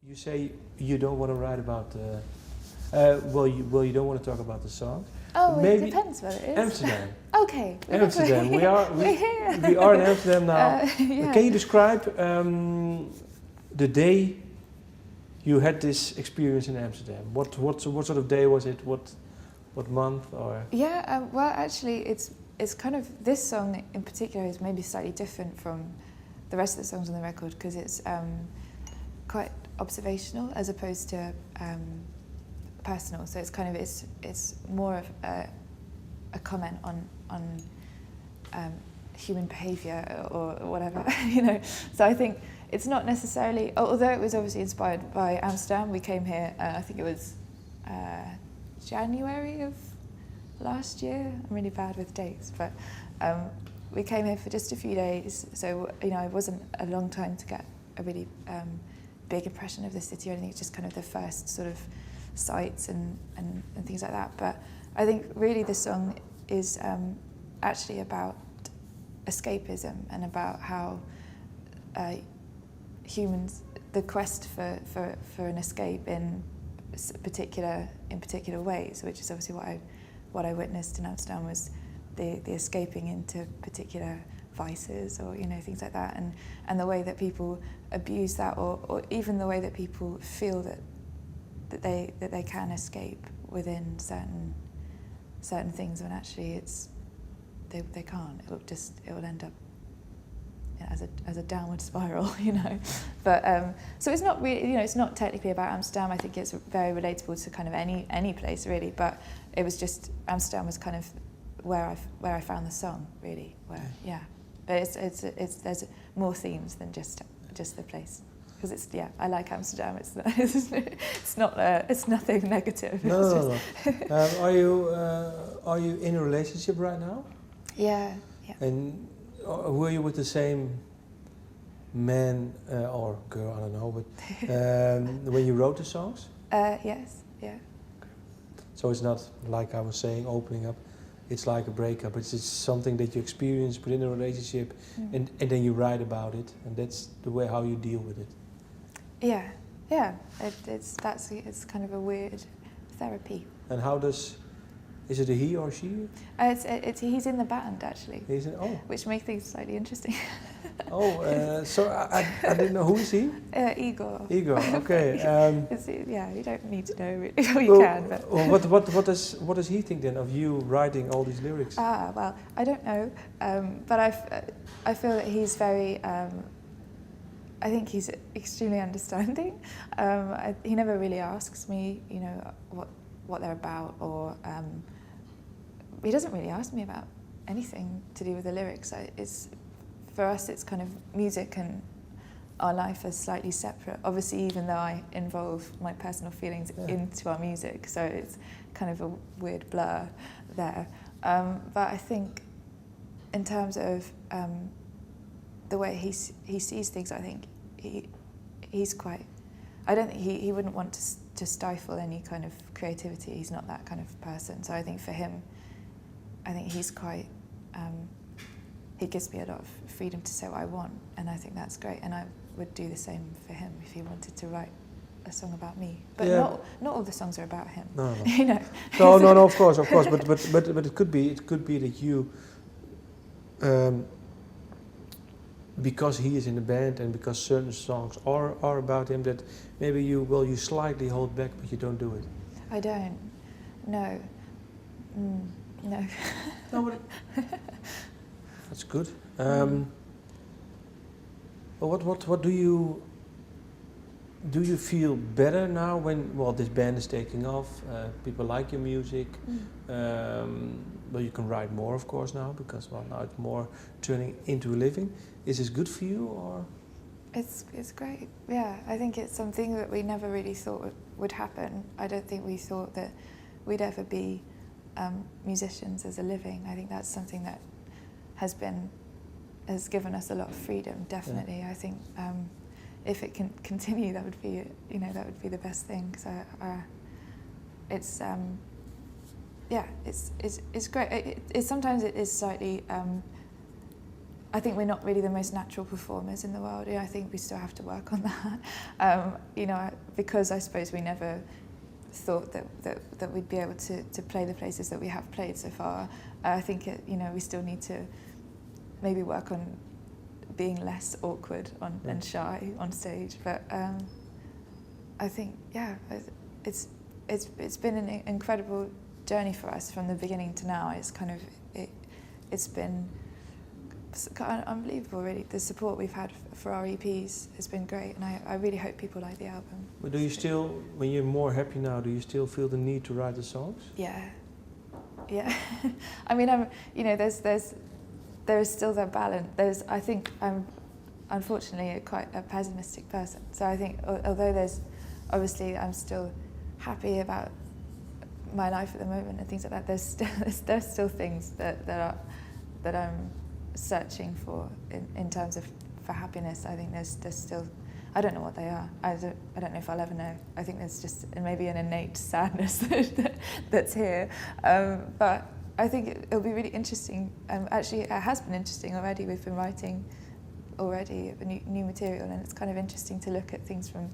You say you don't want to write about you don't want to talk about the song. Oh, maybe it depends what it is. Amsterdam. Okay. Amsterdam. We are in Amsterdam now. Yeah. Can you describe the day you had this experience in Amsterdam? What sort of day was it? What month or? Yeah. Well, actually, it's kind of this song in particular is maybe slightly different from the rest of the songs on the record because it's quite observational as opposed to personal. So it's kind of it's more of a comment on human behaviour or whatever, you know. So I think it's not necessarily, although it was obviously inspired by Amsterdam. We came here, I think it was January of last year. I'm really bad with dates, but we came here for just a few days. So you know, it wasn't a long time to get a really big impression of the city or anything. It's just kind of the first sort of sights and things like that. But I think really the song is actually about escapism and about how humans, the quest for an escape in particular ways, which is obviously what I witnessed in Amsterdam, was the escaping into particular vices or, you know, things like that, and the way that people abuse that, or even the way that people feel that they can escape within certain things when actually they can't. It will end up, you know, as a downward spiral, you know. But so it's not really, you know, it's not technically about Amsterdam. I think it's very relatable to kind of any place really. But it was just Amsterdam was kind of where I found the song really. Yeah. But there's more themes than just the place, because I like Amsterdam. It's nothing negative. No. Are you in a relationship right now? Yeah. And were you with the same man or girl? I don't know. But when you wrote the songs? Yes. Yeah. So it's not like I was saying, opening up. It's like a breakup. It's just something that you experience within a relationship, and then you write about it, and that's the way how you deal with it. Yeah. It's kind of a weird therapy. And is it a he or she? He's in the band actually. Which makes things slightly interesting. So I didn't know. Who is he? Igor. Igor. Okay. You don't need to know really. You can. But what does he think then of you writing all these lyrics? Well, I don't know. But I feel that he's very. I think he's extremely understanding. He never really asks me, you know, what they're about, or he doesn't really ask me about anything to do with the lyrics. For us, it's kind of music and our life is slightly separate. Obviously, even though I involve my personal feelings into our music, so it's kind of a weird blur there. But I think, in terms of the way he sees things, I think he's quite. I don't think he wouldn't want to stifle any kind of creativity. He's not that kind of person. So I think for him, I think he's quite. He gives me a lot of freedom to say what I want, and I think that's great. And I would do the same for him if he wanted to write a song about me. But not all the songs are about him. No. You know. No. Of course. But it could be that you. Because he is in the band and because certain songs are about him, that maybe you slightly hold back, but you don't do it. I don't. No. No. No, but that's good. What do you feel better now when this band is taking off? People like your music. Well, you can write more, of course, now because now it's more turning into a living. Is this good for you, or? It's great. Yeah, I think it's something that we never really thought would happen. I don't think we thought that we'd ever be musicians as a living. I think that's something that has given us a lot of freedom. Definitely, I think if it can continue, that would be the best thing. So it's great. Sometimes it is slightly. I think we're not really the most natural performers in the world. You know, I think we still have to work on that. You know, because I suppose we never thought that we'd be able to play the places that we have played so far. I think you know, we still need to maybe work on being less awkward and shy on stage. But I think, yeah, it's been an incredible journey for us from the beginning to now. It's kind of it's been unbelievable, really. The support we've had for our EPs has been great, and I really hope people like the album. But do you still, when you're more happy now, do you still feel the need to write the songs? Yeah. I mean, you know, there is still that balance. I think I'm unfortunately quite a pessimistic person. So I think although obviously I'm still happy about my life at the moment and things like that, there's still things that I'm searching for in terms of for happiness. I think there's still, I don't know what they are. I don't know if I'll ever know. I think there's just maybe an innate sadness that's here. But I think it'll be really interesting. Actually, it has been interesting already. We've been writing already new material, and it's kind of interesting to look at things from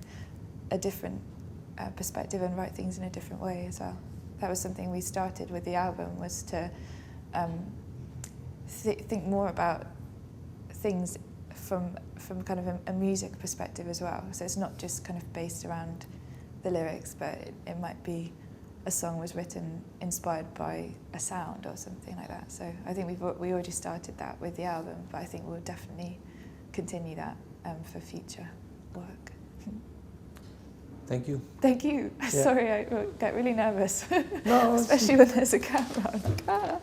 a different perspective and write things in a different way as well. That was something we started with the album, was to think more about things from kind of a music perspective as well. So it's not just kind of based around the lyrics, but it might be a song was written inspired by a sound or something like that. So I think we already started that with the album, but I think we'll definitely continue that for future work. Thank you. Thank you. Yeah. Sorry, I get really nervous, No, especially when there's a camera.